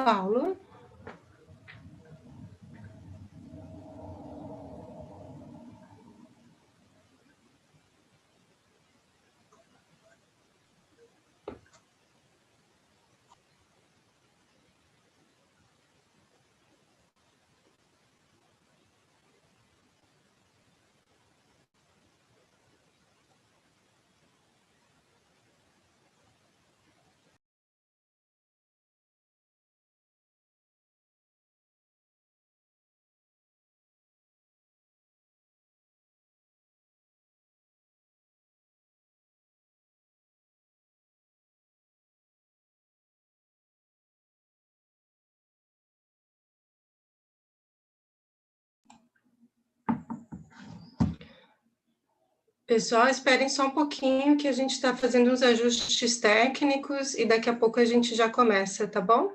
Paulo. Pessoal, esperem só um pouquinho que a gente está fazendo uns ajustes técnicos e daqui a pouco a gente já começa, tá bom?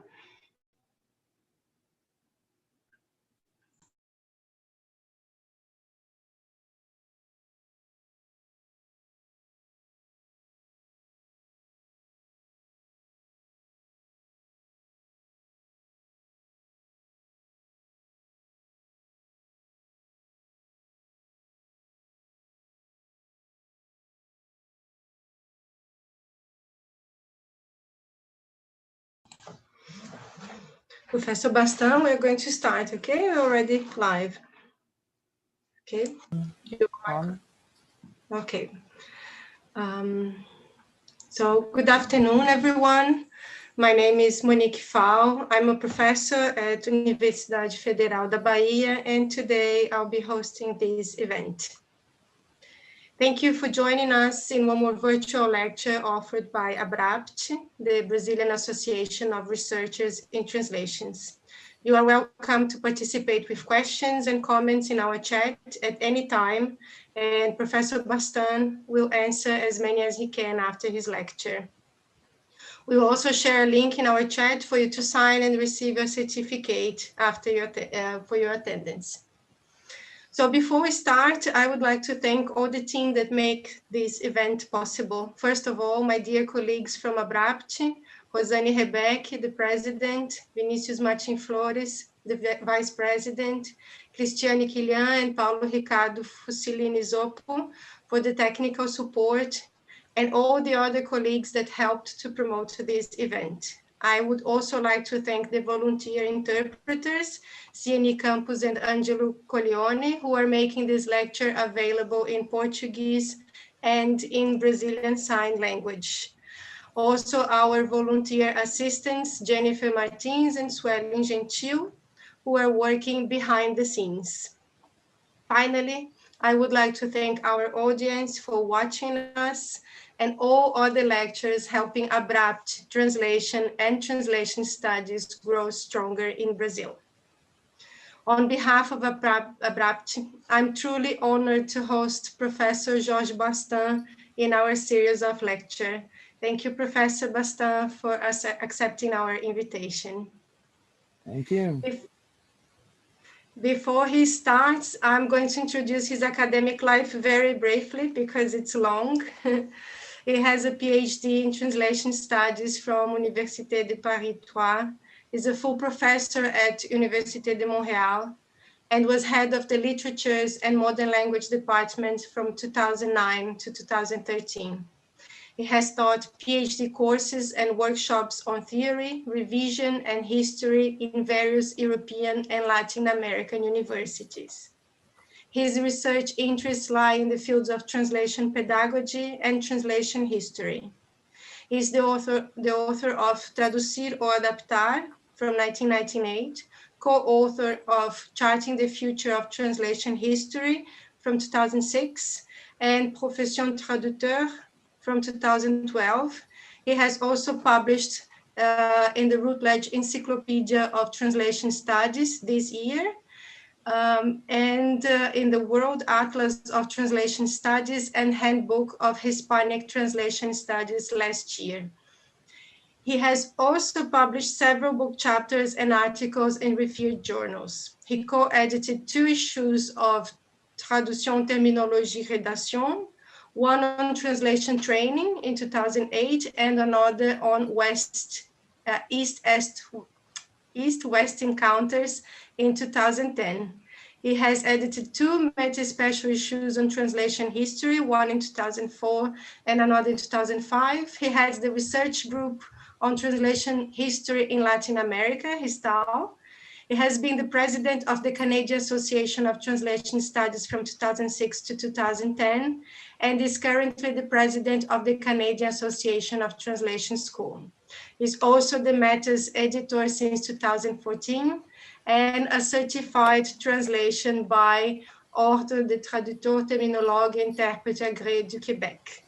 Professor Bastin, we're going to start, okay? We're already live. Okay? Okay. So good afternoon, everyone. My name is Monique Pfau. I'm a professor at Universidade Federal da Bahia, and today I'll be hosting this event. Thank you for joining us in one more virtual lecture offered by ABRAPT, the Brazilian Association of Researchers in Translations. You are welcome to participate with questions and comments in our chat at any time, and Professor Bastin will answer as many as he can after his lecture. We will also share a link in our chat for you to sign and receive a certificate after for your attendance. So before we start, I would like to thank all the team that make this event possible. First of all, my dear colleagues from ABRAPT, Rosane Rebeck, the president, Vinicius Martin Flores, the vice president, Cristiane Quilhan and Paulo Ricardo Fusilini Zoppo for the technical support, and all the other colleagues that helped to promote this event. I would also like to thank the volunteer interpreters, Ciene Campos and Angelo Coglione, who are making this lecture available in Portuguese and in Brazilian Sign Language. Also, our volunteer assistants, Jennifer Martins and Suelen Gentil, who are working behind the scenes. Finally, I would like to thank our audience for watching us and all other lecturers helping ABRAPT translation and translation studies grow stronger in Brazil. On behalf of ABRAPT, I'm truly honored to host Professor Jorge Bastin in our series of lecture. Thank you, Professor Bastin, for accepting our invitation. Thank you. Before he starts, I'm going to introduce his academic life very briefly because it's long. He has a PhD in translation studies from Université de Paris 3. He's a full professor at Université de Montréal and was head of the Literatures and Modern Language Department from 2009 to 2013. He has taught PhD courses and workshops on theory, revision, and history in various European and Latin American universities. His research interests lie in the fields of translation pedagogy and translation history. He's the author of Tradução ou Adaptar from 1998, co-author of Charting the Future of Translation History from 2006, and Profession Traducteur from 2012. He has also published in the Routledge Encyclopedia of Translation Studies this year, and in the World Atlas of Translation Studies and Handbook of Hispanic Translation Studies last year. He has also published several book chapters and articles in reviewed journals. He co-edited 2 issues of Tradução, Terminologie, Rédaction, one on translation training in 2008 and another on East-West encounters in 2010. He has edited 2 meta-special issues on translation history, one in 2004 and another in 2005. He heads the research group on translation history in Latin America, Pfau. He has been the president of the Canadian Association of Translation Studies from 2006 to 2010, and is currently the president of the Canadian Association of Translation School. He's also the Metas editor since 2014, and a certified translation by Ordre des Traducteurs Terminologues et Intérprètes Agréés du Québec.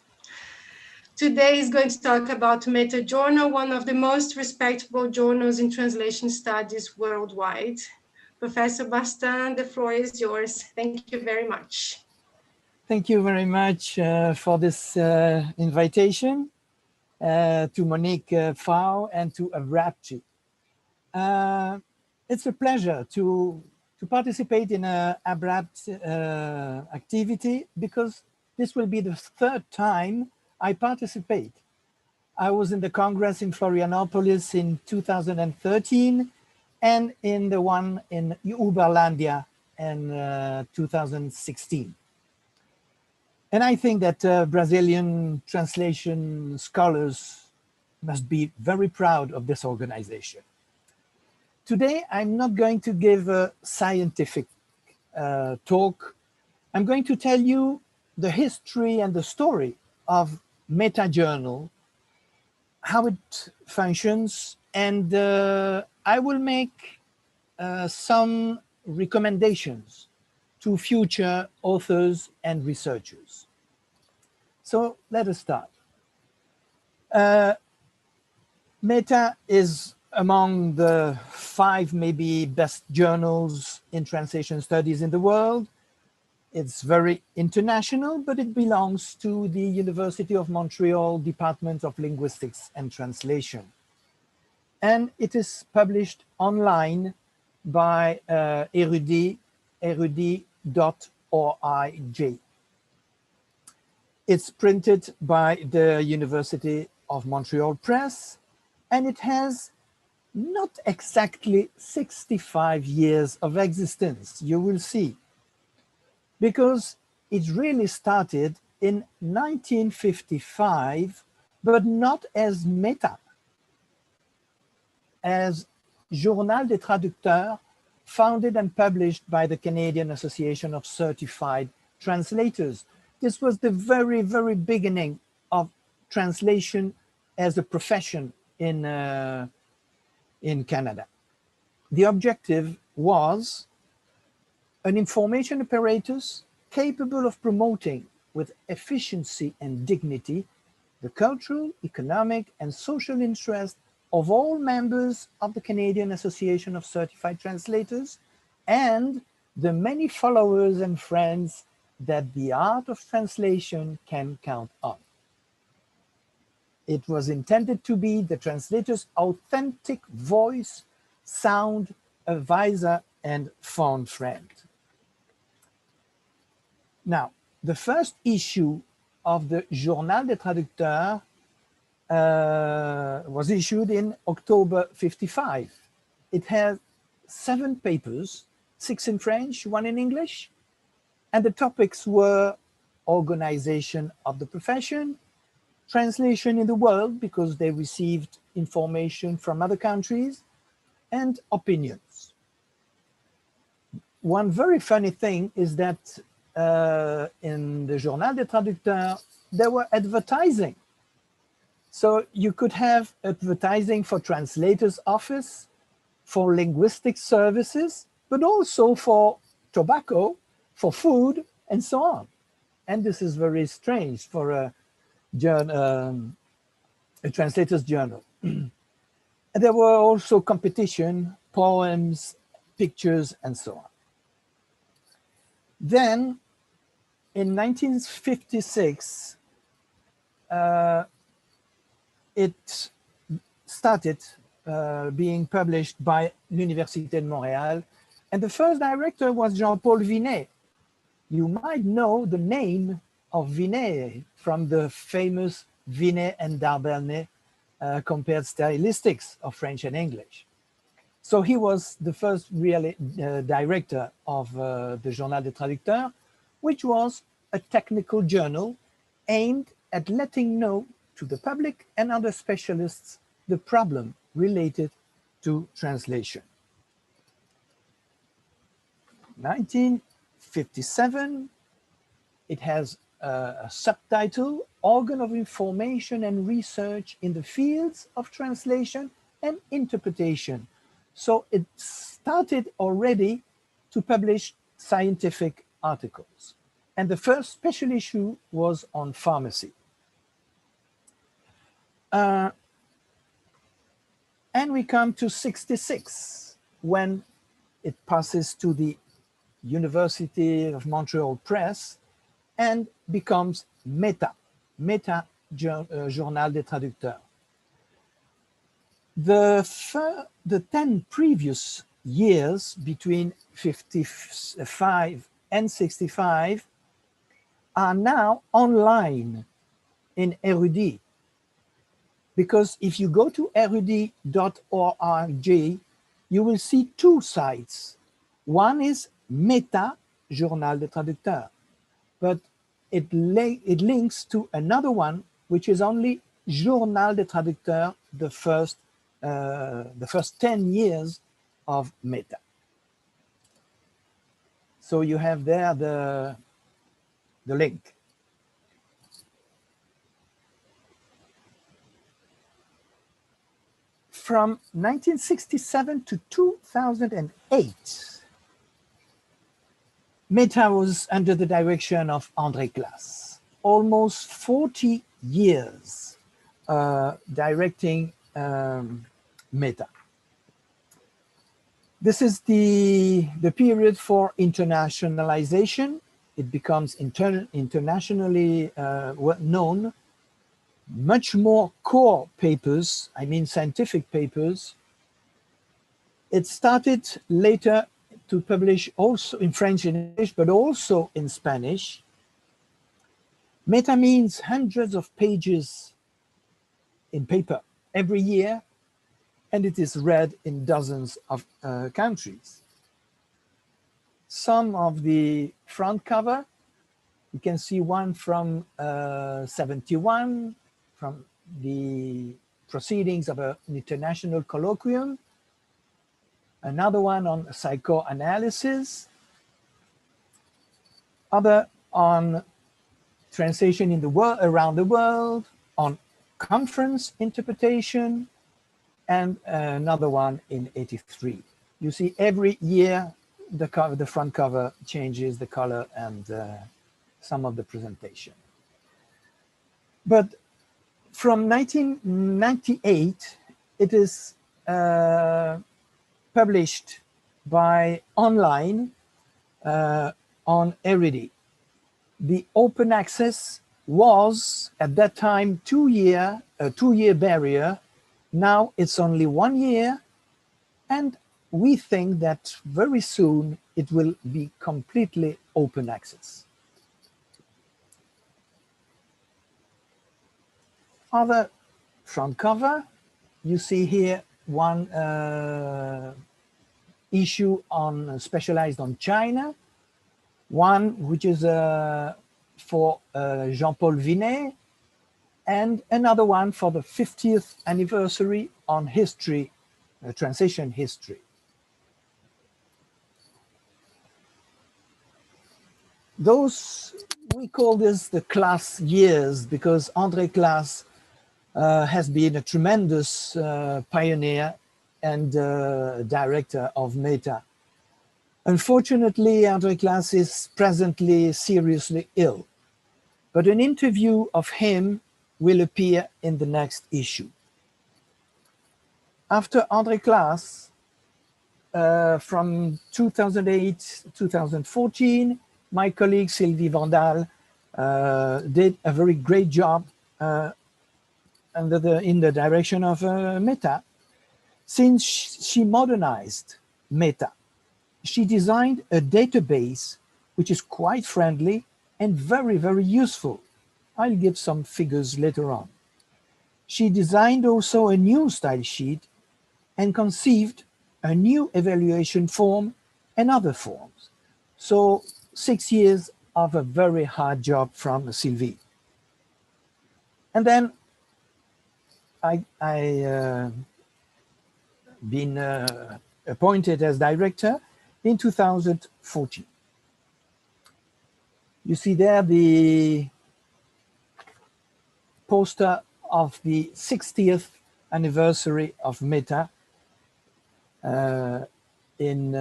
Today is going to talk about Mediadora, one of the most respectable journals in translation studies worldwide. Professor Bastin, the floor is yours. Thank you very much. Thank you very much for this invitation to Monique Pfau and to ABRAPT. It's a pleasure to participate in a ABRAPT activity, because this will be the 3rd time I participate. I was in the Congress in Florianopolis in 2013 and in the one in Uberlandia in 2016. And I think that Brazilian translation scholars must be very proud of this organization. Today, I'm not going to give a scientific talk. I'm going to tell you the history and the story of Mediadora, how it functions, and I will make some recommendations to future authors and researchers. So let us start. Meta is among the 5 maybe best journals in translation studies in the world. It's very international, but it belongs to the University of Montréal Department of Linguistics and Translation. And it is published online by erudit.org. It's printed by the University of Montreal Press, and it has not exactly 65 years of existence, you will see, because it really started in 1955, but not as Meta, as Journal des Traducteurs, founded and published by the Canadian Association of Certified Translators. This was the very, very beginning of translation as a profession in Canada. The objective was an information apparatus capable of promoting with efficiency and dignity the cultural, economic, and social interest of all members of the Canadian Association of Certified Translators and the many followers and friends that the art of translation can count on. It was intended to be the translator's authentic voice, sound, advisor, and fond friend. Now, the first issue of the Journal des Traducteurs was issued in October 55. It has 7 papers, 6 in French, 1 in English, and the topics were organization of the profession, translation in the world, because they received information from other countries, and opinions. One very funny thing is that in the Journal des Traducteurs, there were advertising. So you could have advertising for translators' office, for linguistic services, but also for tobacco, for food, and so on. And this is very strange for a Translators Journal. There were also competition, poems, pictures, and so on. Then, in 1956, it started being published by Université de Montréal, and the first director was Jean-Paul Vinet. You might know the name of Vinet from the famous Vinet and Darbernay compared stylistics of French and English. So he was the first real director of the Journal des Traducteurs, which was a technical journal aimed at letting know to the public and other specialists the problem related to translation. 1957, it has a subtitle, Organ of Information and Research in the Fields of Translation and Interpretation. So it started already to publish scientific articles. And the first special issue was on pharmacy. And we come to 66, when it passes to the University of Montreal Press and becomes Meta Journal des Traducteurs. The 10 previous years between 55 and 65 are now online in Érudit. Because if you go to erudit.org, you will see two sites. One is Meta Journal des Traducteurs, but it links to another one, which is only Journal des Traducteurs, the first 10 years of Meta. So you have there the link. From 1967 to 2008, Meta was under the direction of André Claes, almost 40 years directing Meta. This is the period for internationalization. It becomes internationally known. Much more core papers, I mean scientific papers. It started later to publish also in French and English, but also in Spanish. Meta means hundreds of pages in paper every year, and it is read in dozens of countries. Some of the front cover, you can see one from 71, from the proceedings of an international colloquium, another one on psychoanalysis, other on translation in the world, around the world, on conference interpretation, and another one in 83. You see every year the front cover changes the color and some of the presentation. But from 1998, it is published by online on Érudit. The open access was at that time a two-year barrier. Now it's only 1 year, and we think that very soon it will be completely open access. Other front cover, you see here one issue on specialized on China, one which is for Jean-Paul Vinet, and another one for the 50th anniversary on history, translation history. Those, we call this the Claes years, because André Claes has been a tremendous pioneer and director of Meta. Unfortunately, André Claes is presently seriously ill, but an interview of him will appear in the next issue. After André Claas, from 2008-2014, my colleague Sylvie Vandal did a very great job in the direction of Meta. Since she modernized Meta, she designed a database which is quite friendly and very, very useful. I'll give some figures later on. She designed also a new style sheet and conceived a new evaluation form and other forms. So 6 years of a very hard job from Sylvie. And then I been appointed as director in 2014. You see there the poster of the 60th anniversary of Meta in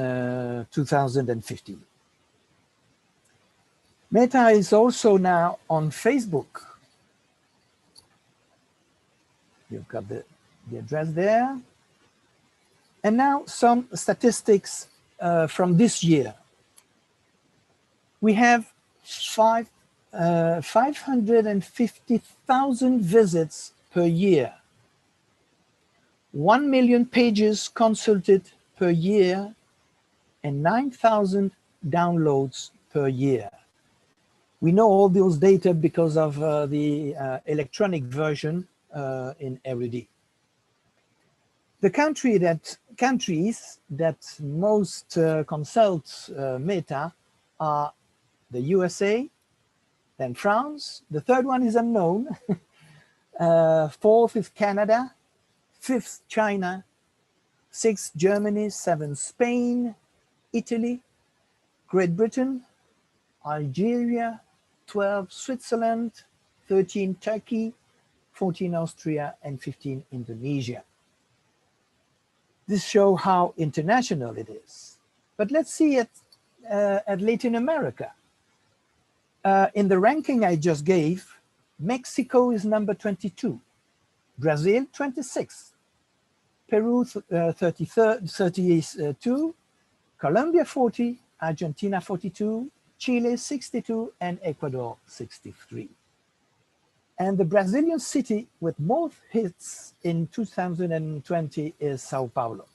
2015. Meta is also now on Facebook. You've got the address there. And now some statistics from this year. We have 550,000 visits per year, 1 million pages consulted per year, and 9,000 downloads per year. We know all those data because of the electronic version in Érudit. The countries that most consult Meta are the USA, then France, the third one is unknown, fourth is Canada, fifth China, sixth Germany, seventh Spain, Italy, Great Britain, Algeria, 12 Switzerland, 13 Turkey, 14 Austria, and 15 Indonesia. This shows how international it is. But let's see it at Latin America. In the ranking I just gave, Mexico is number 22, Brazil 26, Peru 32, Colombia 40, Argentina 42, Chile 62, and Ecuador 63. And the Brazilian city with more hits in 2020 is Sao Paulo.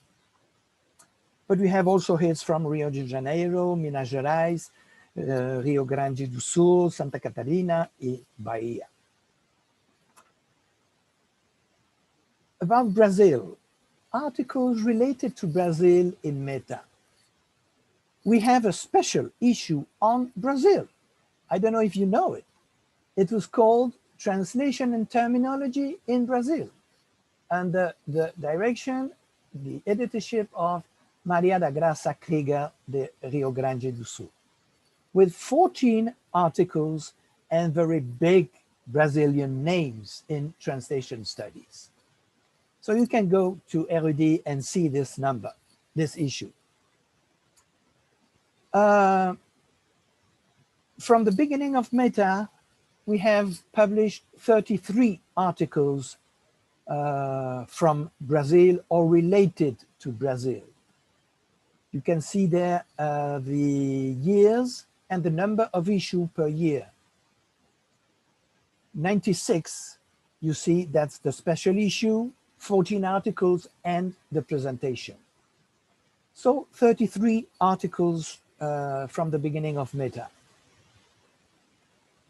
But we have also hits from Rio de Janeiro, Minas Gerais, Rio Grande do Sul, Santa Catarina, and Bahia. About Brazil, articles related to Brazil in Meta. We have a special issue on Brazil. I don't know if you know it. It was called Translation and Terminology in Brazil, under the direction, the editorship of Maria da Graça Krieger de Rio Grande do Sul, with 14 articles and very big Brazilian names in translation studies. So you can go to Érudit and see this number, this issue. From the beginning of Meta, we have published 33 articles from Brazil or related to Brazil. You can see there the years and the number of issues per year. 96, you see that's the special issue, 14 articles and the presentation. So 33 articles from the beginning of Meta.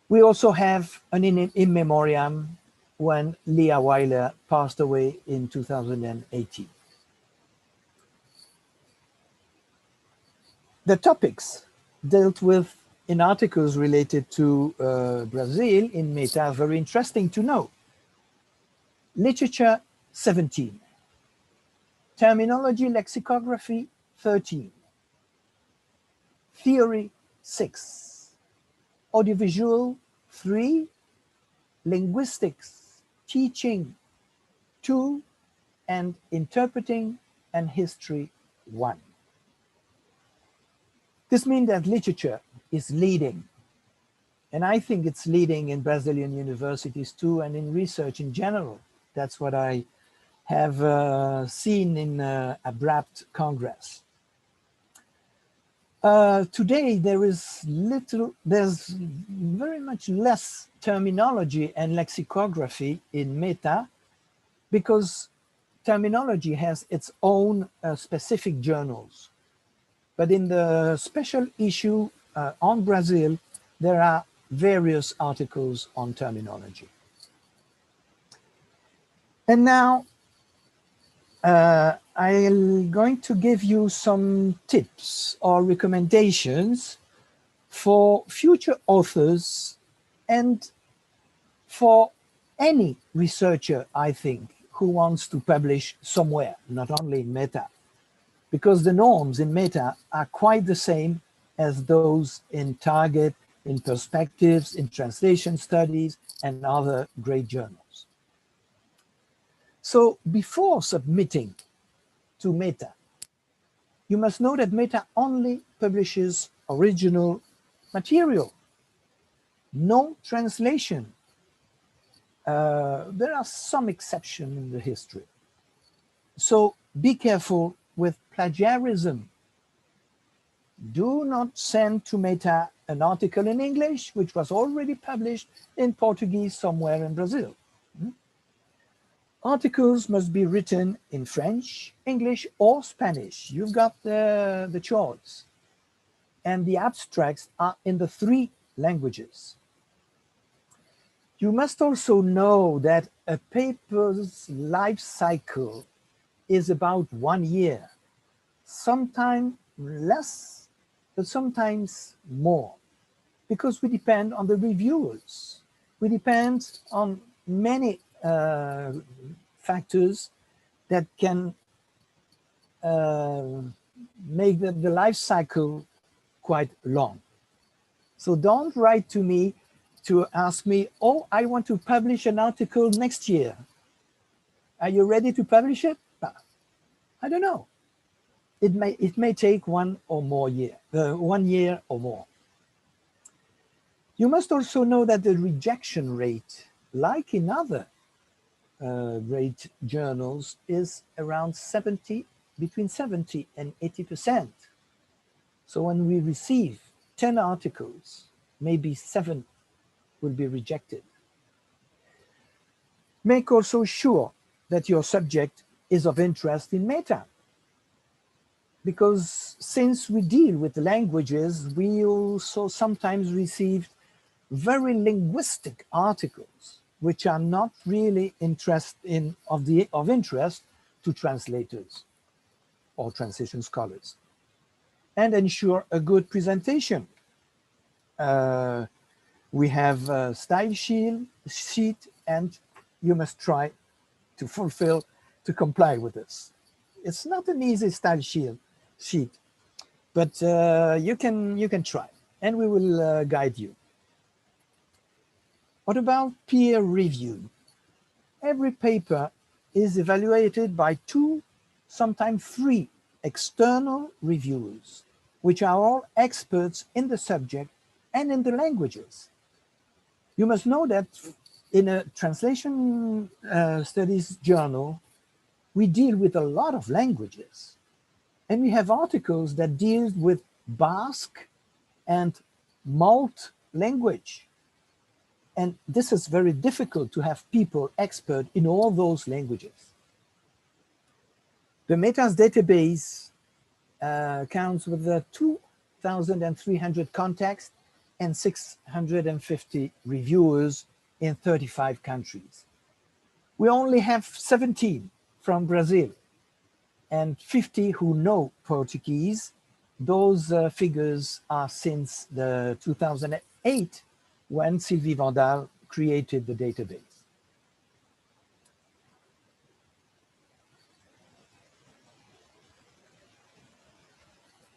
We also have an in memoriam when Leah Weiler passed away in 2018. The topics dealt with in articles related to Brazil in Meta are very interesting to know. Literature, 17. Terminology, lexicography, 13. Theory, 6. Audiovisual, 3. Linguistics, teaching, 2. And interpreting and history, 1. This means that literature is leading And I think it's leading in Brazilian universities too, and in research in general. That's what I have seen in ABRAPT Congress. Today, there's very much less terminology and lexicography in Meta, because terminology has its own specific journals. But in the special issue on Brazil, there are various articles on terminology. And now, I'm going to give you some tips or recommendations for future authors and for any researcher, I think, who wants to publish somewhere, not only in Meta, because the norms in Meta are quite the same as those in Target, in Perspectives, in Translation Studies, and other great journals. So before submitting to Meta, you must know that Meta only publishes original material, no translation. There are some exceptions in the history. So be careful with plagiarism. Do not send to Meta an article in English which was already published in Portuguese somewhere in Brazil. Articles must be written in French, English, or Spanish. You've got the choice. And the abstracts are in the 3 languages. You must also know that a paper's life cycle is about 1 year, sometimes less, but sometimes more, because we depend on the reviewers. We depend on many factors that can make the life cycle quite long. So don't write to me to ask me, oh, I want to publish an article next year. Are you ready to publish it? I don't know. It may take 1 or more year, 1 year or more. You must also know that the rejection rate, like in other great journals, is around between 70 and 80%. So when we receive 10 articles, maybe 7 will be rejected. Make also sure that your subject is of interest in Meta, because since we deal with languages, we also sometimes receive very linguistic articles which are not really of interest to translators or translation scholars. And ensure a good presentation. We have a style sheet, and you must try to comply with this. It's not an easy style sheet, but you can try, and we will guide you. What about peer review? Every paper is evaluated by 2, sometimes 3 external reviewers, which are all experts in the subject and in the languages. You must know that in a translation studies journal, we deal with a lot of languages. And we have articles that deal with Basque and Malt language. And this is very difficult to have people expert in all those languages. The Meta's database counts with 2,300 contacts and 650 reviewers in 35 countries. We only have 17 from Brazil and 50 who know Portuguese. Those figures are since the 2008, when Sylvie Vandal created the database.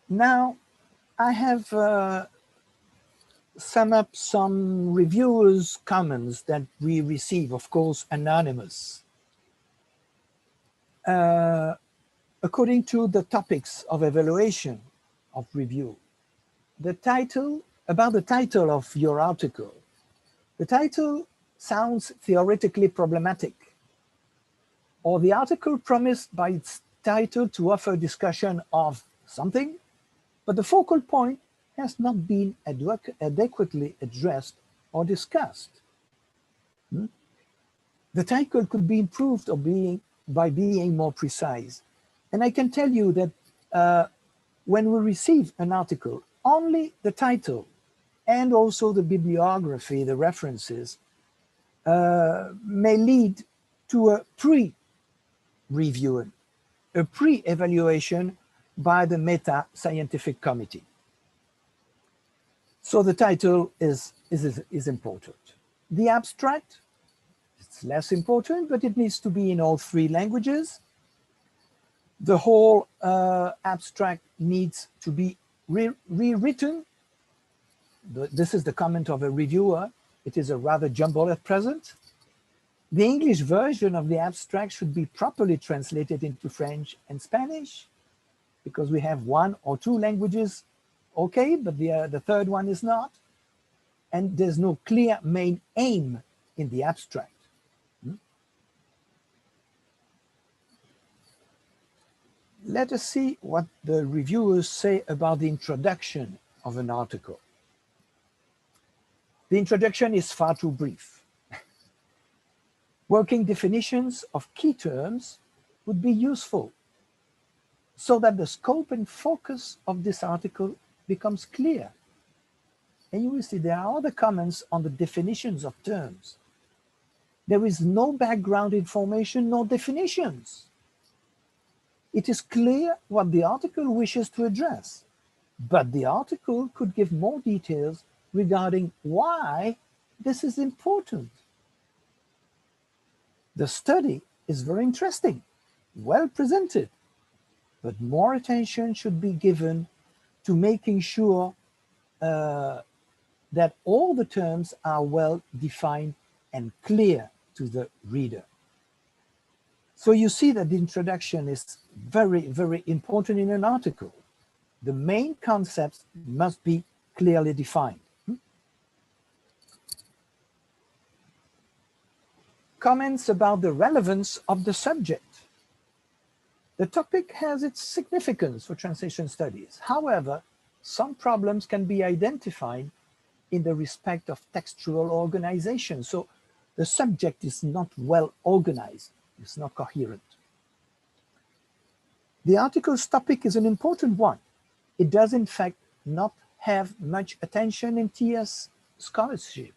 Now, I have sum up some reviewers' comments that we receive, of course, anonymous. According to the topics of evaluation of review, the title about the title of your article. The title sounds theoretically problematic, or the article promised by its title to offer discussion of something, but the focal point has not been adequately addressed or discussed. The title could be improved by being more precise. And I can tell you that when we receive an article, only the title and also the bibliography, the references, may lead to a pre-reviewing, a pre-evaluation by the meta-scientific committee. So the title is important. The abstract, it's less important, but it needs to be in all 3 languages. The whole abstract needs to be rewritten. This is the comment of a reviewer. It is a rather jumbled at present. The English version of the abstract should be properly translated into French and Spanish, because we have 1 or 2 languages, okay, but the third one is not. And there's no clear main aim in the abstract. Let us see what the reviewers say about the introduction of an article. The introduction is far too brief. Working definitions of key terms would be useful so that the scope and focus of this article becomes clear. And you will see there are other comments on the definitions of terms. There is no background information, no definitions. It is clear what the article wishes to address, but the article could give more details regarding why this is important. The study is very interesting, well presented, but more attention should be given to making sure that all the terms are well defined and clear to the reader. So you see that the introduction is very, very important in an article. The main concepts must be clearly defined. Comments about the relevance of the subject. The topic has its significance for translation studies. However, some problems can be identified in the respect of textual organization. So the subject is not well organized. It's not coherent. The article's topic is an important one. It does, in fact, not have much attention in TS scholarship.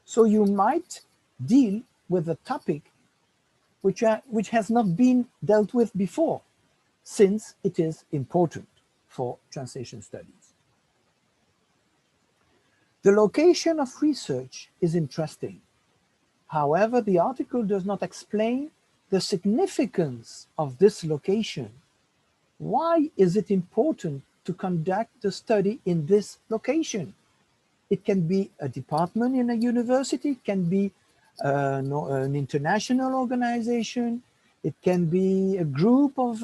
So you might deal with a topic which has not been dealt with before, since it is important for translation studies. The location of research is interesting. However, the article does not explain the significance of this location. Why is it important to conduct the study in this location? It can be a department in a university, it can be an international organization, it can be a group of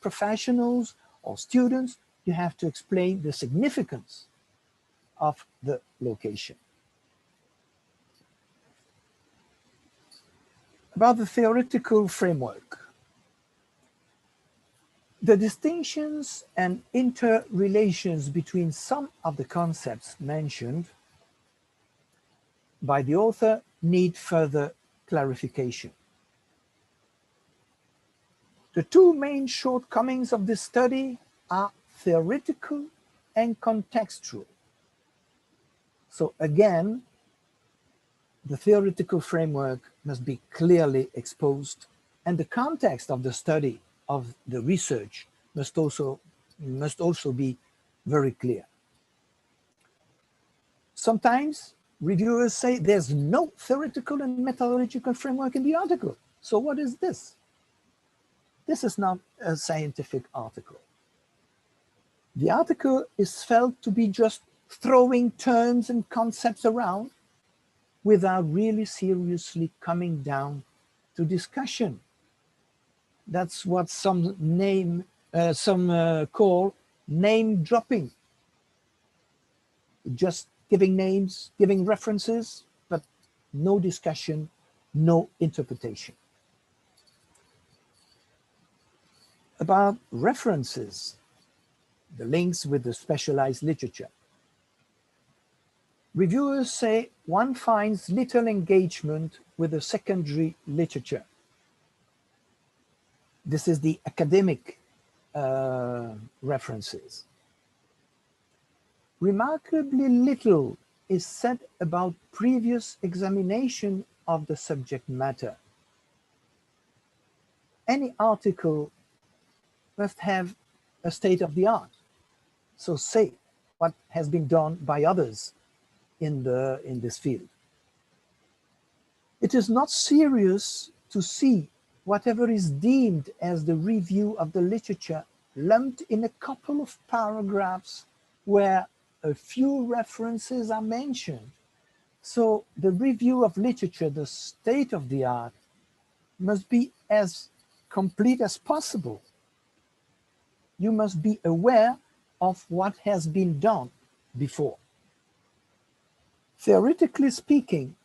professionals or students. You have to explain the significance of the location. About the theoretical framework. The distinctions and interrelations between some of the concepts mentioned by the author need further clarification. The 2 main shortcomings of this study are theoretical and contextual. So again, the theoretical framework must be clearly exposed, and the context of the study of the research must also be very clear. Sometimes reviewers say there's no theoretical and methodological framework in the article. So what is this? This is not a scientific article. The article is felt to be just throwing terms and concepts around without really seriously coming down to discussion. That's what some call name dropping. just giving names, giving references, but no discussion, no interpretation. About references, the links with the specialized literature. Reviewers say one finds little engagement with the secondary literature. This is the academic references. Remarkably little is said about previous examination of the subject matter. Any article must have a state of the art. So say what has been done by others in this field. It is not serious to see whatever is deemed as the review of the literature lumped in a couple of paragraphs where a few references are mentioned. So the review of literature, the state of the art, must be as complete as possible. You must be aware of what has been done before. Theoretically speaking,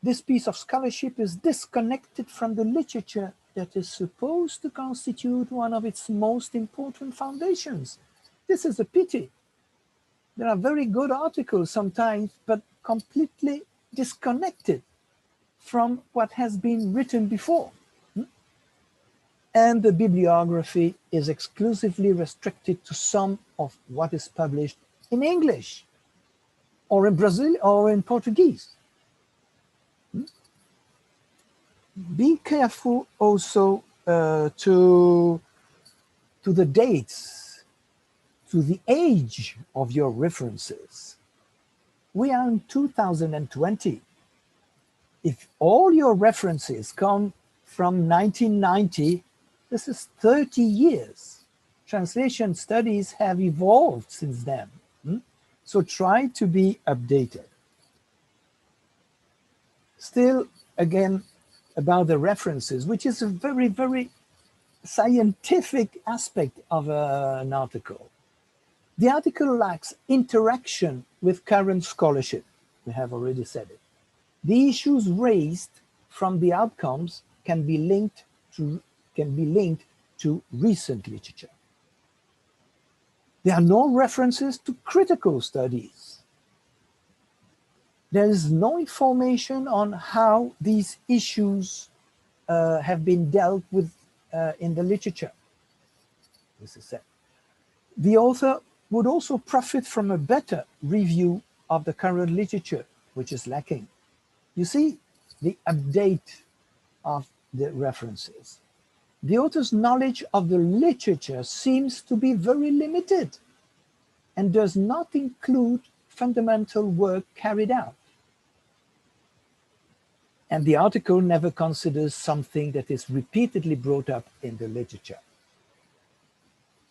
this piece of scholarship is disconnected from the literature that is supposed to constitute one of its most important foundations. This is a pity. There are very good articles sometimes, but completely disconnected from what has been written before. And the bibliography is exclusively restricted to some of what is published in English, or in Brazil, or in Portuguese. Be careful also to the dates, to the age of your references. We are in 2020. If all your references come from 1990, this is 30 years. Translation studies have evolved since then. So try to be updated. Still, again, about the references, which is a very, very scientific aspect of an article. The article lacks interaction with current scholarship. We have already said it. The issues raised from the outcomes can be linked to recent literature. There are no references to critical studies. There is no information on how these issues have been dealt with in the literature. This is said. The author would also profit from a better review of the current literature, which is lacking. You see, the update of the references. The author's knowledge of the literature seems to be very limited and does not include fundamental work carried out. And the article never considers something that is repeatedly brought up in the literature.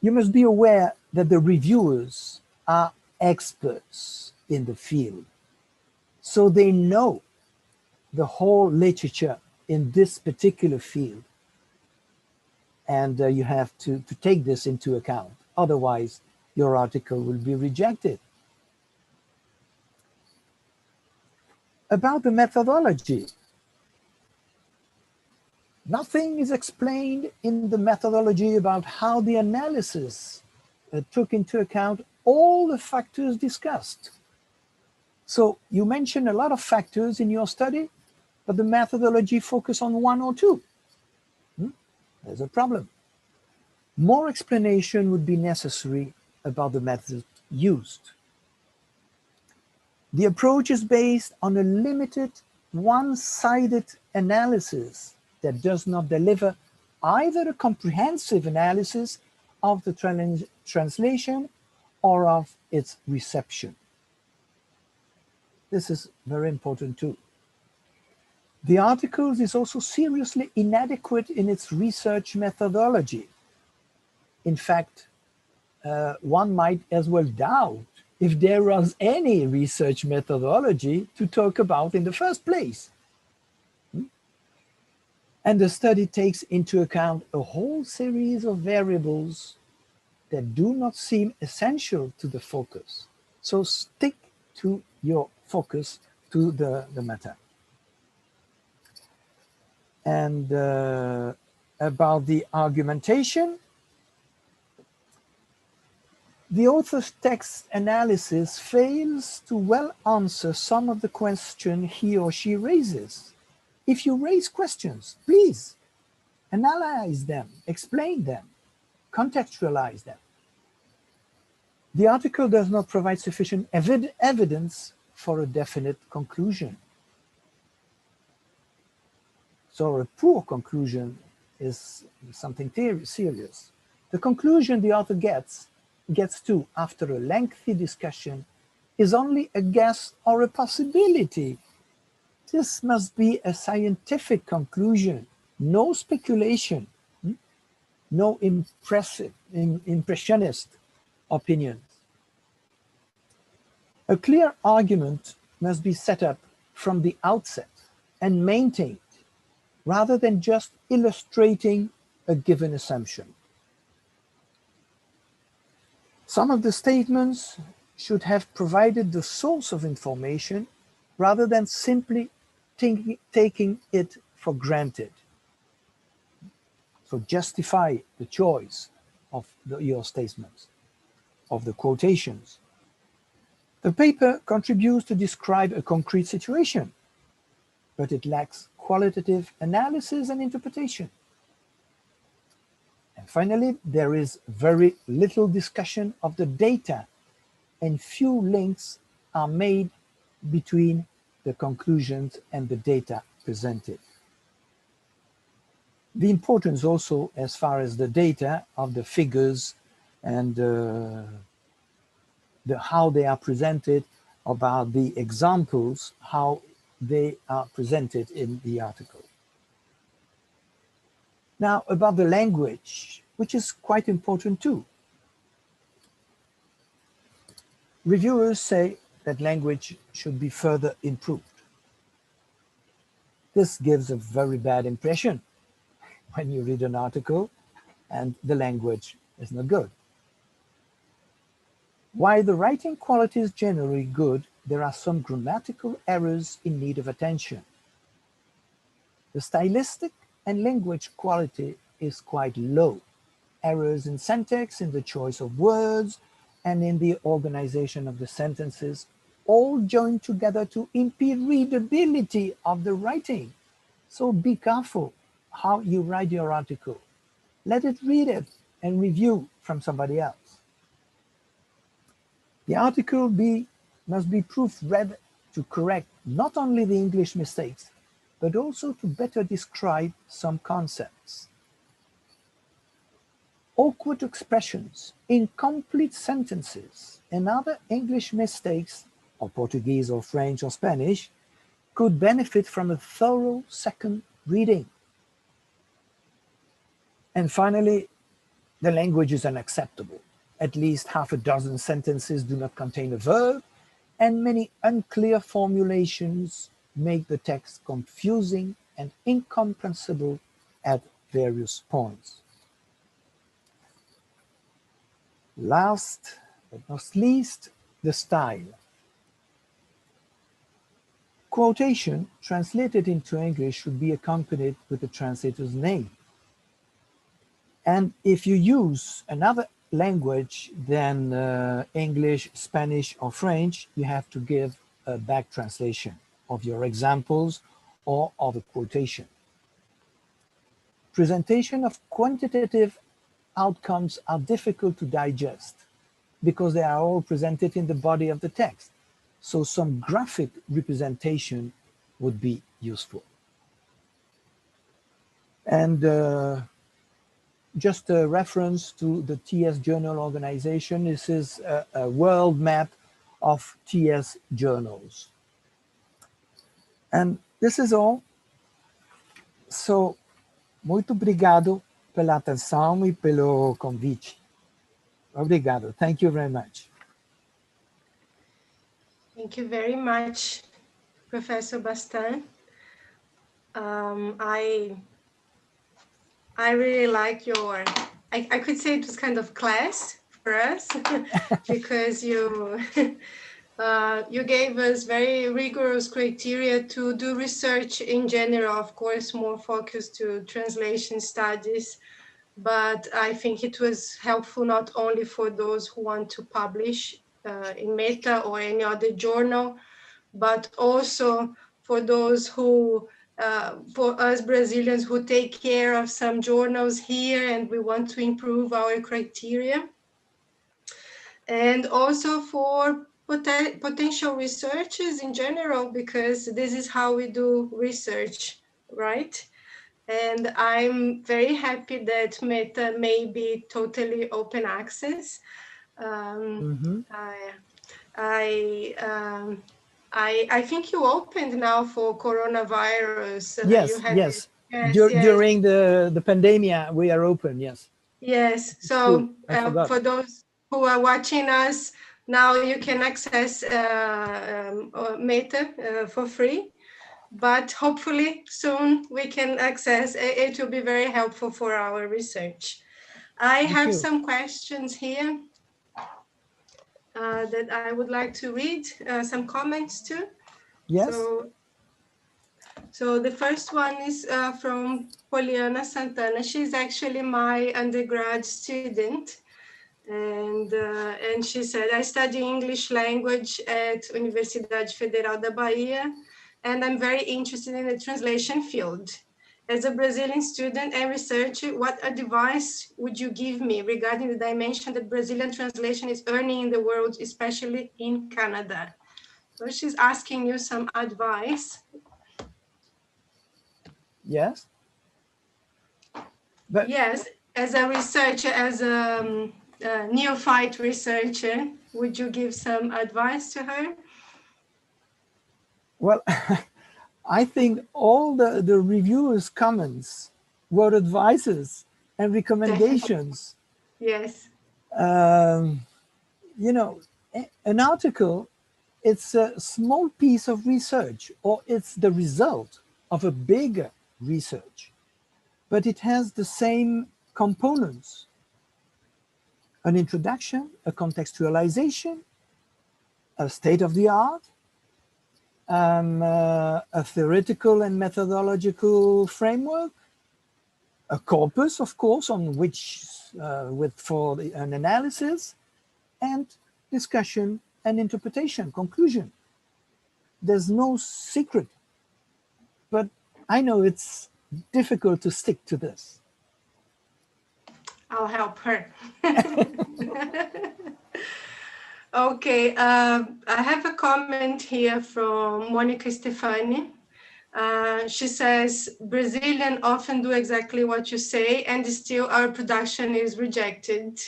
You must be aware that the reviewers are experts in the field, so they know the whole literature in this particular field. And you have to take this into account. Otherwise, your article will be rejected. About the methodology. Nothing is explained in the methodology about how the analysis took into account all the factors discussed. So you mentioned a lot of factors in your study, but the methodology focused on one or two. There's a problem. More explanation would be necessary about the method used. The approach is based on a limited, one-sided analysis that does not deliver either a comprehensive analysis of the translation or of its reception. This is very important too. The article is also seriously inadequate in its research methodology. In fact, one might as well doubt if there was any research methodology to talk about in the first place. And the study takes into account a whole series of variables that do not seem essential to the focus. So stick to your focus, to the matter. And about the argumentation, the author's text analysis fails to well answer some of the questions he or she raises. If you raise questions, please analyze them, explain them, contextualize them. The article does not provide sufficient evidence for a definite conclusion. So a poor conclusion is something serious. The conclusion the author gets to after a lengthy discussion is only a guess or a possibility. This must be a scientific conclusion, no speculation, no impressionist opinions. A clear argument must be set up from the outset and maintained, rather than just illustrating a given assumption. Some of the statements should have provided the source of information rather than simply taking it for granted. So justify the choice of your statements, of the quotations. The paper contributes to describe a concrete situation, but it lacks qualitative analysis and interpretation. And finally, there is very little discussion of the data, and few links are made between the conclusions and the data presented. The importance also, as far as the data of the figures and how they are presented, about the examples, how they are presented in the article. Now, about the language, which is quite important too. Reviewers say that language should be further improved. This gives a very bad impression when you read an article and the language is not good. While the writing quality is generally good, there are some grammatical errors in need of attention. The stylistic and language quality is quite low. Errors in syntax, in the choice of words, and in the organization of the sentences all join together to impede readability of the writing. So be careful how you write your article. Let it read it and review from somebody else. The article must be proofread to correct not only the English mistakes, but also to better describe some concepts. Awkward expressions, incomplete sentences, and other English mistakes, or Portuguese or French or Spanish, could benefit from a thorough second reading. And finally, the language is unacceptable. At least half a dozen sentences do not contain a verb, and many unclear formulations make the text confusing and incomprehensible at various points. Last but not least, the style. Quotation translated into English should be accompanied with the translator's name. And if you use another language than English, Spanish, or French, you have to give a back translation of your examples or of a quotation. Presentation of quantitative outcomes are difficult to digest because they are all presented in the body of the text. So some graphic representation would be useful. And just a reference to the TS Journal organization. This is a world map of TS journals. And this is all. So, muito obrigado pela atenção e pelo convite. Obrigado. Thank you very much. Thank you very much, Professor Bastin. I really like your, I could say it was kind of class for us because you You gave us very rigorous criteria to do research in general, of course, more focused to translation studies. But I think it was helpful not only for those who want to publish in Meta or any other journal, but also for those who, for us Brazilians who take care of some journals here and we want to improve our criteria. And also for potential researchers in general, because this is how we do research, right? And I'm very happy that Meta may be totally open access. I think you opened now for coronavirus. Yes, you had yes. Yes, yes. During the pandemic, we are open, yes. Yes, so for those who are watching us, now you can access Meta for free, but hopefully soon we can access, it will be very helpful for our research. I have some questions here that I would like to read, some comments too. Yes. So the first one is from Poliana Santana. She's actually my undergrad student. And she said, I study English language at Universidade Federal da Bahia, and I'm very interested in the translation field. As a Brazilian student and researcher, what advice would you give me regarding the dimension that Brazilian translation is earning in the world, especially in Canada? So she's asking you some advice. Yes. But yes, as a researcher, as a neophyte researcher, would you give some advice to her? Well, I think all the reviewers' comments were advices and recommendations. Yes. You know, an article, it's a small piece of research, or it's the result of a bigger research, but it has the same components: an introduction, a contextualization, a state of the art, a theoretical and methodological framework, a corpus, of course, on which for an analysis, and discussion and interpretation, conclusion. There's no secret, but I know it's difficult to stick to this. I'll help her. Okay, I have a comment here from Monica Stefani. She says, Brazilians often do exactly what you say, and still our production is rejected.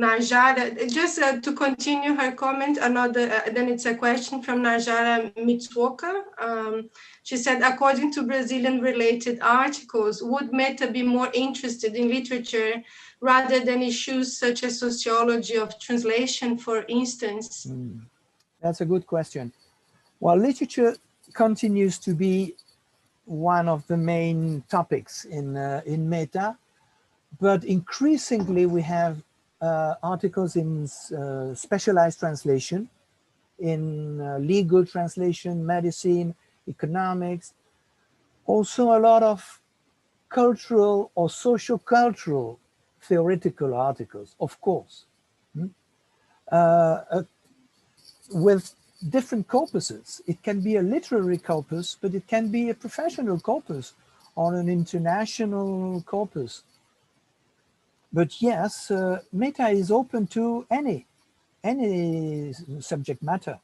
Najara, just to continue her comment, then it's a question from Najara Mitsuoka. She said, according to Brazilian related articles, would Meta be more interested in literature rather than issues such as sociology of translation, for instance? That's a good question. Well, literature continues to be one of the main topics in Meta, but increasingly we have articles in specialized translation, in legal translation, medicine, economics, also a lot of cultural or socio-cultural theoretical articles, of course, with different corpuses. It can be a literary corpus, but it can be a professional corpus or an international corpus. But yes, Meta is open to any subject matter.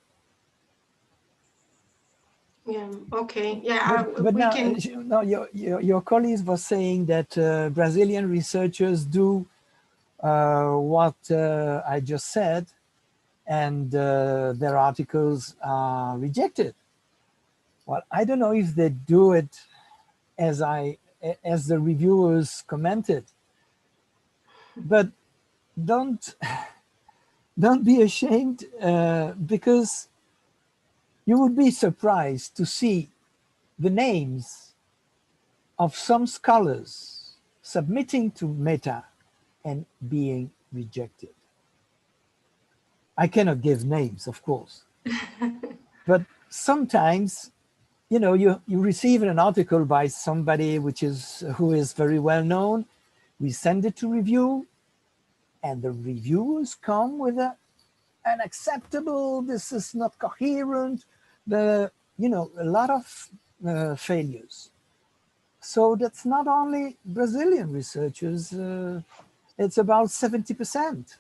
Yeah. Okay. Yeah. But now, your colleagues were saying that Brazilian researchers do what I just said, and their articles are rejected. Well, I don't know if they do it as the reviewers commented, but don't be ashamed, because you would be surprised to see the names of some scholars submitting to Meta and being rejected. I cannot give names, of course, but sometimes, you know, you receive an article by somebody who is very well known. We send it to review, and the reviewers come with unacceptable, this is not coherent, a lot of failures. So that's not only Brazilian researchers, it's about 70%.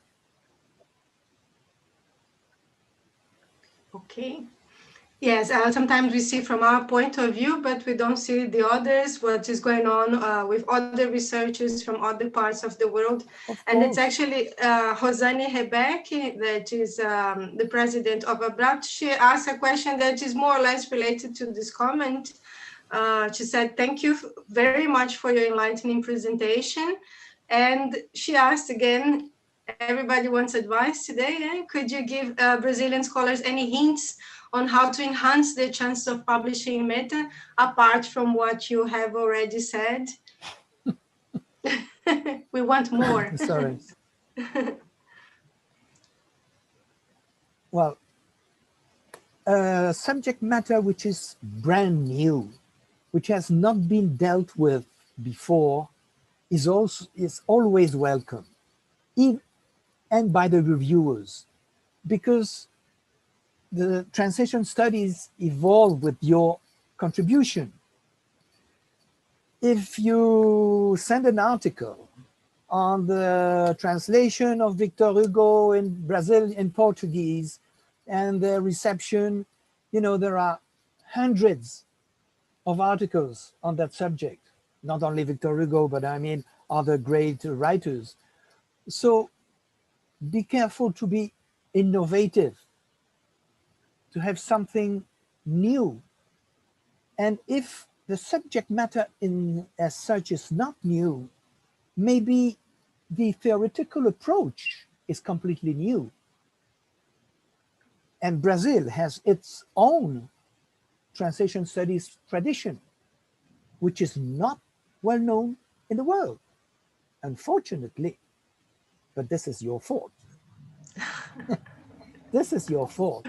Okay. Yes, sometimes we see from our point of view, but we don't see the others, what is going on with other researchers from other parts of the world. And it's actually Rosane Rebeck, that is the president of ABRAPT. She asked a question that is more or less related to this comment. She said, thank you very much for your enlightening presentation. And she asked again, everybody wants advice today. Eh? Could you give Brazilian scholars any hints on how to enhance their chances of publishing in Meta, apart from what you have already said? We want more. Sorry. Well, subject matter which is brand new, which has not been dealt with before, is always welcome, and by the reviewers, because the translation studies evolve with your contribution. If you send an article on the translation of Victor Hugo in Brazil in Portuguese and the reception, you know, there are hundreds of articles on that subject, not only Victor Hugo, but I mean other great writers. So be careful to be innovative, to have something new. And if the subject matter as such is not new, maybe the theoretical approach is completely new. And Brazil has its own translation studies tradition, which is not well known in the world, unfortunately. But this is your fault. This is your fault.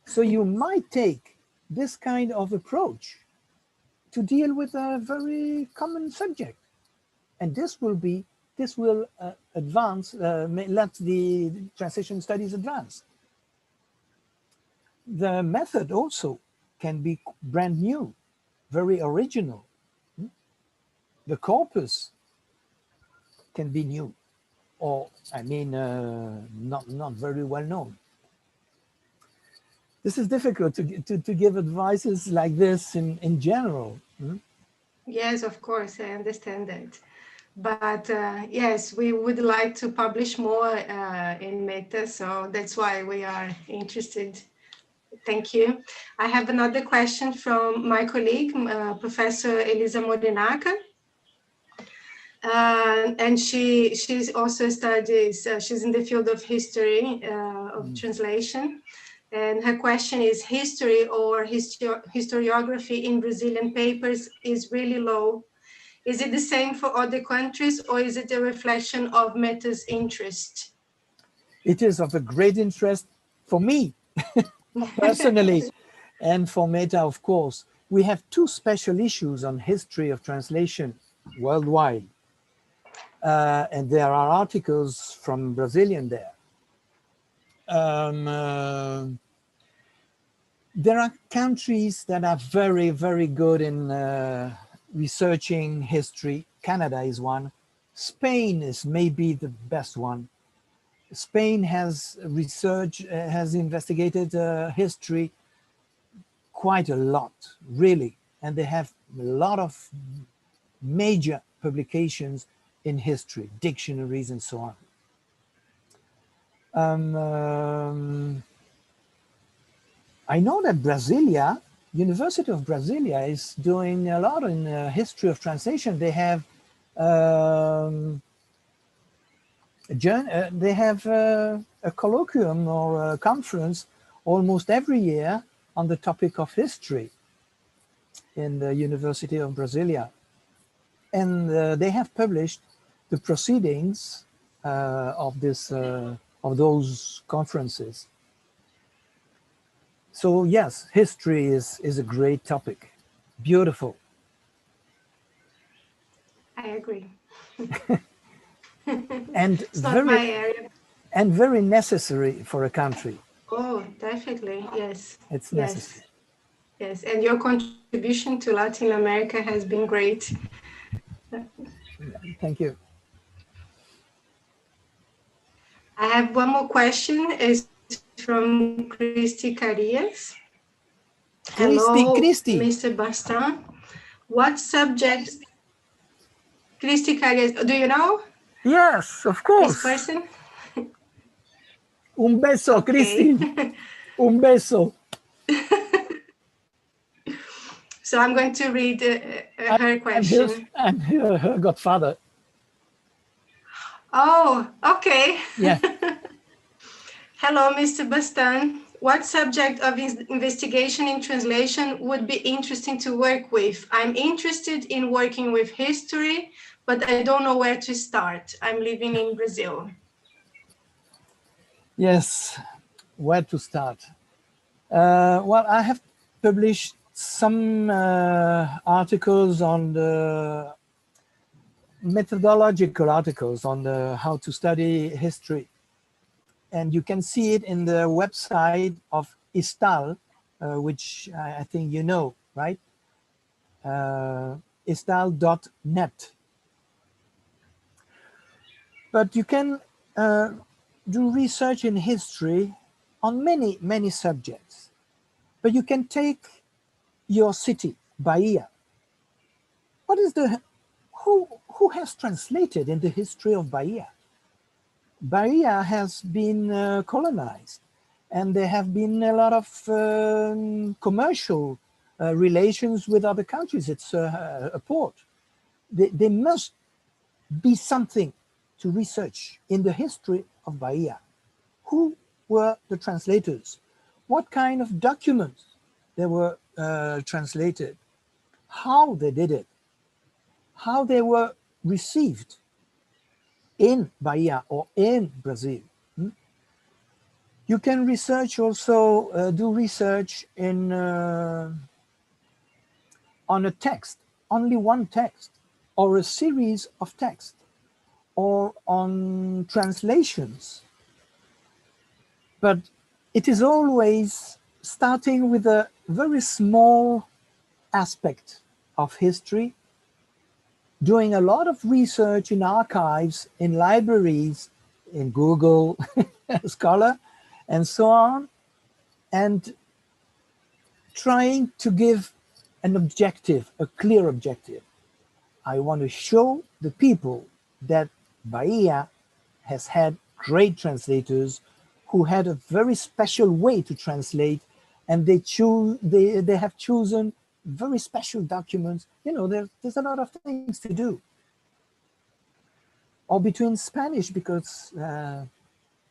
So you might take this kind of approach to deal with a very common subject. And this will advance, let the translation studies advance. The method also can be brand new, very original. The corpus can be new, or I mean, not very well known. This is difficult to give advices like this in general. Yes, of course, I understand that. But yes, we would like to publish more in Meta, so that's why we are interested. Thank you. I have another question from my colleague, Professor Elisa Morinaca. And she's also studies, she's in the field of history of translation. And her question is, history or historiography in Brazilian papers is really low. Is it the same for other countries, or is it a reflection of Meta's interest? It is of a great interest for me, personally, and for Meta, of course. We have 2 special issues on history of translation worldwide. And there are articles from Brazilian there. There are countries that are very, very good in researching history. Canada is one. Spain is maybe the best one. Spain has investigated history quite a lot, really. And they have a lot of major publications in history, dictionaries and so on. I know that Brasília, University of Brasília, is doing a lot in history of translation. They have a colloquium or a conference almost every year on the topic of history in the University of Brasília. And they have published the proceedings of this of those conferences. So yes, history is a great topic. Beautiful. I agree. And it's not my area. And very necessary for a country. Oh, definitely, yes. It's necessary. Yes, and your contribution to Latin America has been great. Thank you. I have one more question. It's from Christy Carias. Hello, Christy. Mr. Bastin. What subject? Christy Carias, do you know? Yes, of course. This person? Un beso, okay. Christy. Un beso. So I'm going to read her question. I'm her godfather. Oh, okay. Yeah. Hello, Mr. Bastin. What subject of investigation in translation would be interesting to work with? I'm interested in working with history, but I don't know where to start. I'm living in Brazil. Yes, where to start? Well, I have published some articles on the methodological articles on how to study history. And you can see it in the website of ISTAL, which I think you know, right? istal.net. But you can do research in history on many subjects. But you can take your city, Bahia. What is who has translated in the history of Bahia? Bahia has been colonized, and there have been a lot of commercial relations with other countries. It's a port. There must be something to research in the history of Bahia. Who were the translators? What kind of documents they were translated? How they did it? How they were received in Bahia or in Brazil. You can research also, do research in on a text, only one text, or a series of texts, or on translations. But it is always starting with a very small aspect of history, doing a lot of research in archives, in libraries, in Google Scholar, and so on, and trying to give an objective, a clear objective. I want to show the people that Bahia has had great translators who had a very special way to translate, and they have chosen very special documents. You know, there's a lot of things to do. Or between Spanish, because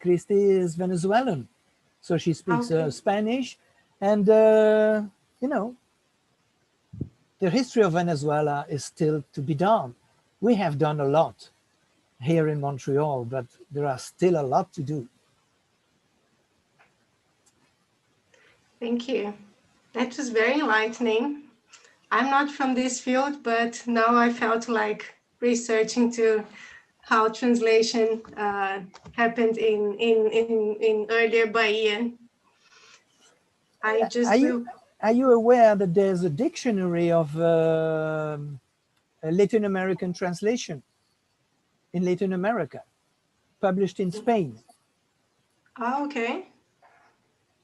Christy is Venezuelan, so she speaks Spanish, and you know, the history of Venezuela is still to be done. We have done a lot here in Montreal, but there are still a lot to do. Thank you. That was very enlightening. I'm not from this field, but now I felt like researching to how translation happened in earlier Bahia. Are you aware that there's a dictionary of Latin American translation in Latin America, published in Spain? Oh, okay.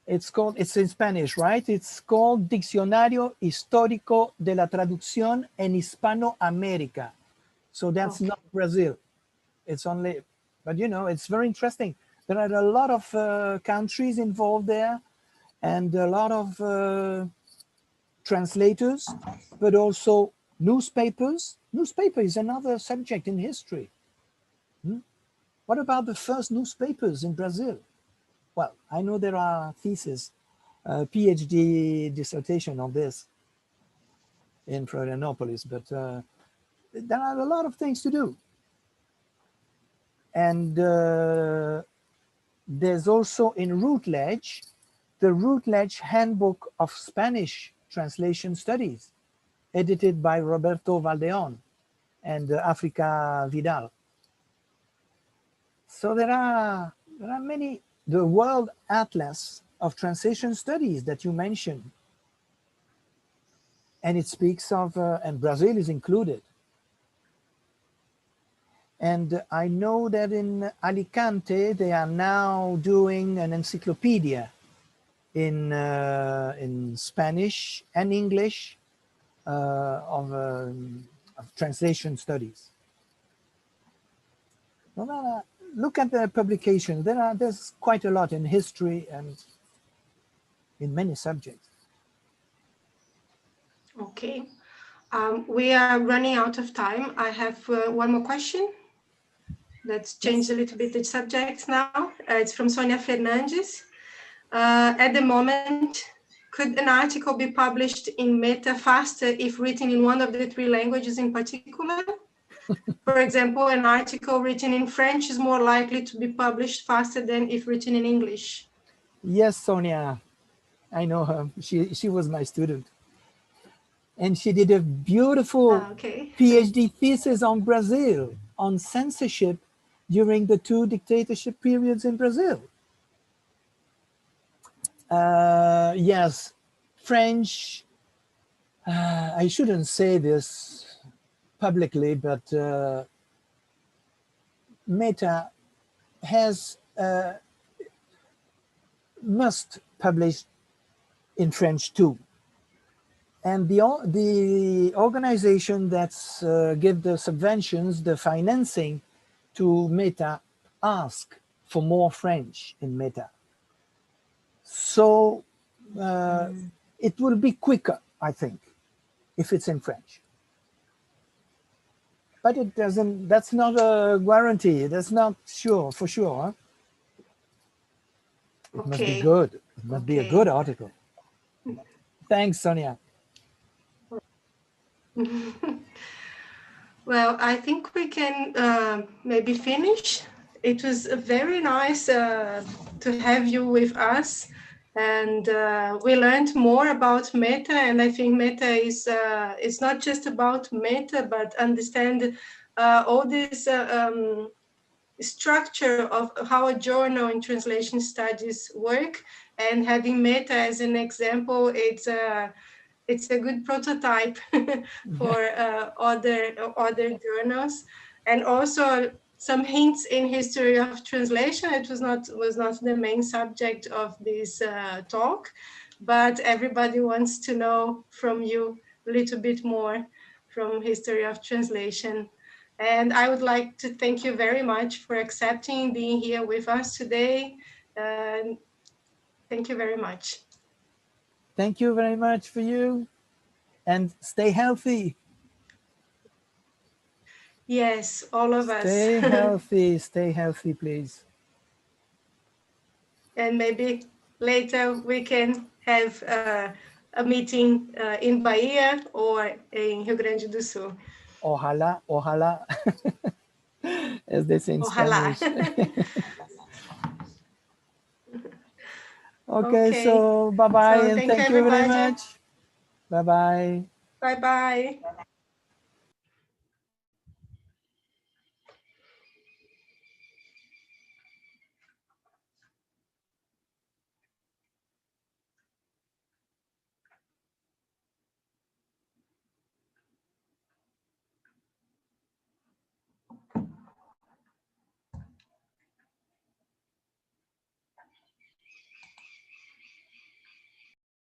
It's in Spanish, right? It's called Diccionario Histórico de la Traducción en Hispanoamérica. So that's not Brazil. It's only, but you know, it's very interesting. There are a lot of countries involved there, and a lot of translators, but also newspapers. Newspaper is another subject in history. What about the first newspapers in Brazil? Well, I know there are theses, PhD dissertation on this in Florianopolis, but there are a lot of things to do. And there's also in Routledge, the Routledge Handbook of Spanish Translation Studies, edited by Roberto Valdeón and Africa Vidal. So there are many, the World Atlas of Translation Studies that you mentioned. And it speaks of, and Brazil is included. And I know that in Alicante, they are now doing an encyclopedia in Spanish and English of translation studies. Well, look at the publication. There's quite a lot in history and in many subjects. Okay, we are running out of time. I have one more question. Let's change a little bit the subject now. It's from Sonia Fernandes. At the moment, could an article be published in Meta faster if written in one of the 3 languages in particular? For example, an article written in French is more likely to be published faster than if written in English. Yes, Sonia, I know her. She was my student. And she did a beautiful PhD thesis on Brazil, on censorship during the 2 dictatorship periods in Brazil. Yes, French, I shouldn't say this publicly, but Meta has must publish in French too. And the organization that's give the subventions, the financing to Meta, ask for more French in Meta. So it will be quicker, I think, if it's in French. But it doesn't, that's not a guarantee. That's not sure, for sure. Huh? It must be good. It must be a good article. Thanks, Sonia. Well, I think we can maybe finish. It was very nice to have you with us, and we learned more about Meta. And I think Meta is it's not just about Meta, but understand all this structure of how a journal in translation studies work. And having Meta as an example, it's a good prototype for other journals, and also some hints in history of translation. It was not the main subject of this talk, but everybody wants to know from you a little bit more from history of translation. And I would like to thank you very much for accepting being here with us today. Thank you very much. Thank you very much for you, and stay healthy. Yes, all of us. Stay healthy, please. And maybe later we can have a meeting in Bahia or in Rio Grande do Sul. Ojalá, ojalá, as they say in Ojalá. Spanish. Okay, so bye-bye, and thank you very much. Bye-bye. Bye-bye.